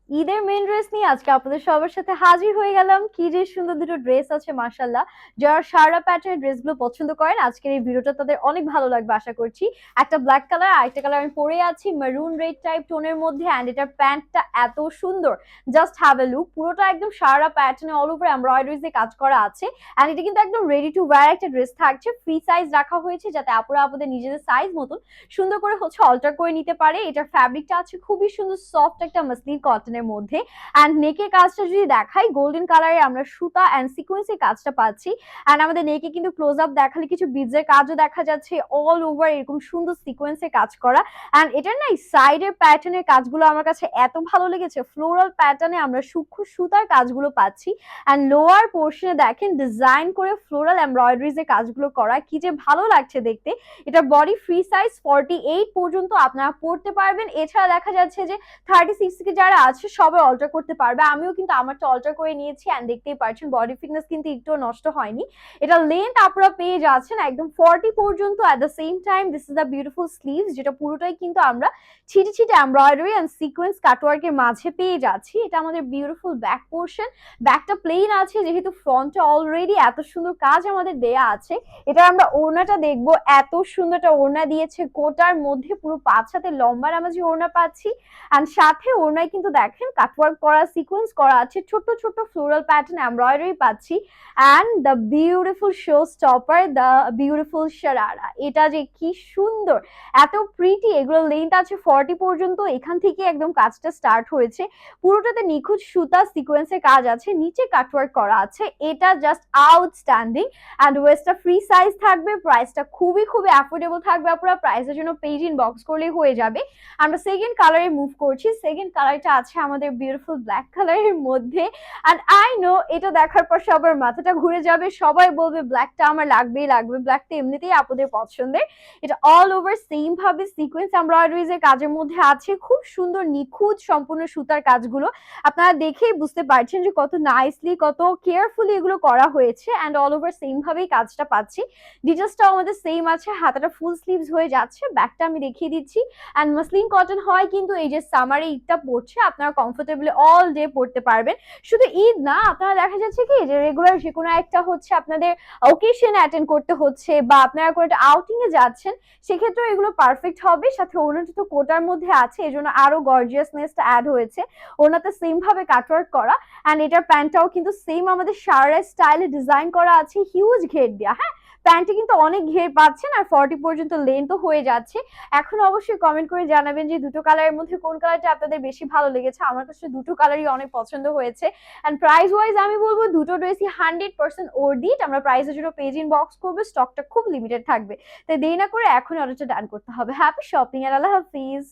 ঈদের main dress নিয়ে আজকে আপনাদের সবার সাথে হাজির হয়ে গেলাম। কি যে সুন্দর দুটো ড্রেস আছে মাশাআল্লাহ। যারা সারা প্যাটার্নের ড্রেসগুলো পছন্দ করেন আজকের এই ভিডিওটা তাদের অনেক ভালো লাগবে আশা করছি। একটা ব্ল্যাক কালার আর একটা কালার আমি পরে আছি মেরুন রেড টাইপ টোনের মধ্যে, এন্ড এটার প্যান্টটা এত সুন্দর, জাস্ট হ্যাভ এ লুক। পুরোটা একদম সারা প্যাটার্নে অল ওভার এমব্রয়ডারিজ দিয়ে কাজ করা আছে, এন্ড এটা কিন্তু একদম রেডি টু ওয়্যার একটা ড্রেস থাকছে। ফ্রি সাইজ রাখা হয়েছে যাতে আপুরা আপনাদের নিজেদের সাইজ মতন সুন্দর করে অল্টার করে নিতে পারে। এটার ফ্যাব্রিকটা আছে খুবই সুন্দর সফট একটা মাসলিন কটনের মধ্যে, এন্ড নেকের কাজটা যদি দেখাই গোল্ডেন কালারে আমরা সুতা এন্ড সিকোয়েন্সের কাজটা পাচ্ছি। এন্ড আমাদের নেকে কিন্তু ক্লোজ আপ দেখালে কিছু বিজের কাজও দেখা যাচ্ছে, অল ওভার এরকম সুন্দর সিকোয়েন্সের কাজ করা। এন্ড এটার না সাইডের প্যাটার্নের কাজগুলো আমার কাছে এত ভালো লেগেছে, ফ্লোরাল প্যাটার্নে আমরা সূক্ষ্ম সুতার কাজগুলো পাচ্ছি। এন্ড লোয়ার পোর্শনে দেখেন ডিজাইন করে ফ্লোরাল এমব্রয়ডারিজ এর কাজগুলো করা, কি যে ভালো লাগছে দেখতে। এটা বডি ফ্রি সাইজ 48 পর্যন্ত আপনারা পড়তে পারবেন। এছাড়া দেখা যাচ্ছে যে 36 থেকে যারা আছে সবাই অল্টার করতে পারবে। আমিও কিন্তু আমারটা অল্টার করে নিয়েছি, এন্ড দেখতেই পাচ্ছেন বডি ফিটনেস কিন্তু একটু নষ্ট হয়নি। এটা লেন্থ আপনারা পেয়ে যাচ্ছেন একদম 40 পর্যন্ত। At the same time this is the beautiful sleeves, যেটা পুরোটাই কিন্তু আমরা ছিটে ছিটে এমব্রয়ডারি এন্ড সিকোয়েন্স কাটওয়ার্কের মাঝে পেয়ে যাচ্ছি। এটা আমাদের বিউটিফুল ব্যাক পোর্শন। ব্যাকটা প্লেন আছে যেহেতু ফ্রন্টে অলরেডি এত সুন্দর কাজ আমাদের দেয়া আছে। এটা আমরা ওড়নাটা দেখবো, এত সুন্দর একটা ওড়না দিয়েছে কোটার মধ্যে, পুরো 5 হাতে লম্বা নামাজি ওড়না পাচ্ছি। এন্ড সাথে ওড়নায় কিন্তু দেখেন কাটওয়ার্ক করা সিকোয়েন্স করা আছে, ছোট ছোট ফ্লোরাল প্যাটার্ন এমব্রয়ডারি পাচ্ছি। And the beautiful showstopper, the beautiful sharara, এটা যে কি সুন্দর, এত প্রিটি। এগুলো লেন্থ আছে 40 পর্যন্ত, এখান থেকে একদম কাজটা স্টার্ট হয়েছে। পুরোটাতে নিখুঁত সুতা সিকোয়েন্সের কাজ আছে, নিচে কাটওয়ার্ক করা আছে। এটা জাস্ট আউটস্ট্যান্ডিং। এন্ড ওয়েস্টটা ফ্রি সাইজ থাকবে, প্রাইসটা খুবই খুবই অ্যাফোর্ডেবল থাকবে। আপনারা প্রাইসের জন্য পেজ ইনবক্স করলেই হয়ে যাবে। আমরা সেকেন্ড কালারে মুভ করছি। সেকেন্ড কালারটা আছে আমাদের বিউটিফুল ব্ল্যাক কালারের মধ্যে, এন্ড আই নো এটা দেখার পর সবার মাথাটা ঘুরে যাবে, সবাই বলবে ব্ল্যাকটা আমার লাগবেই লাগবে। ব্ল্যাকটা এমনিতেই আপনাদের পছন্দের। এটা অল ওভার সেম ভাবে সিকোয়েন্স এমব্রয়ডারিজ এর কাজের মধ্যে আছে, খুব সুন্দর নিখুঁত সম্পূর্ণ সুতার কাজগুলো আপনারা দেখেই বুঝতে পারছেন যে কত নাইসলি কত কেয়ারফুলি এগুলো করা হয়েছে। এন্ড অল ওভার সেম ভাবেই কাজটা পাচ্ছি। ডিটেলসটাও আমাদের সেম আছে, হাতাটা ফুল স্লিভস হয়ে যাচ্ছে। ব্যাকটা আমি দেখিয়ে দিচ্ছি। এন্ড মাসলিন কটন হয় কিন্তু এই যে সামারে ঈদটা পড়ছে আপনারা কমফোর্টেবলি অল ডে পড়তে পারবেন। শুধু ঈদ না, আপনারা দেখা যাচ্ছে কি যে রেগুলার যে কোনো একটা হচ্ছে আপনাদের অকেশন অ্যাটেন্ড করতে হচ্ছে, বা আপনারা কোনো একটা আউটিং এ যাচ্ছেন, সেক্ষেত্রে এগুলো পারফেক্ট হবে। সাথে ওনাটা তো কোটার মধ্যে আছে, এজন্য আরো গর্জিয়াসনেসটা অ্যাড হয়েছে। ওনাতে সেম ভাবে কাটওয়ার্ক করা। এন্ড এটার প্যান্টটাও কিন্তু সেম আমাদের সারা স্টাইলে ডিজাইন করা আছে, হিউজ ঘের দেয়া। হ্যাঁ, প্যান্টে কিন্তু অনেক ঘের পাচ্ছেন, আর 40 পর্যন্ত লেন্থও হয়ে যাচ্ছে। এখন অবশ্যই কমেন্ট করে জানাবেন যে দুটো কালারের মধ্যে কোন কালারটা আপনাদের বেশি ভালো লেগেছে। আমার কাছে দুটো কালারই অনেক পছন্দ হয়েছে। এন্ড প্রাইস ওয়াইজ আমি বলবো দুটো ড্রেসই 100% ওর্থ। আমরা প্রাইসের জন্য পেজ ইনবক্স করবো, স্টকটা খুব লিমিটেড থাকবে। তাই দেরি না করে এখন অর্ডারটা ডান করতে হবে। হ্যাপি শপিং, আর আল্লাহ হাফিজ।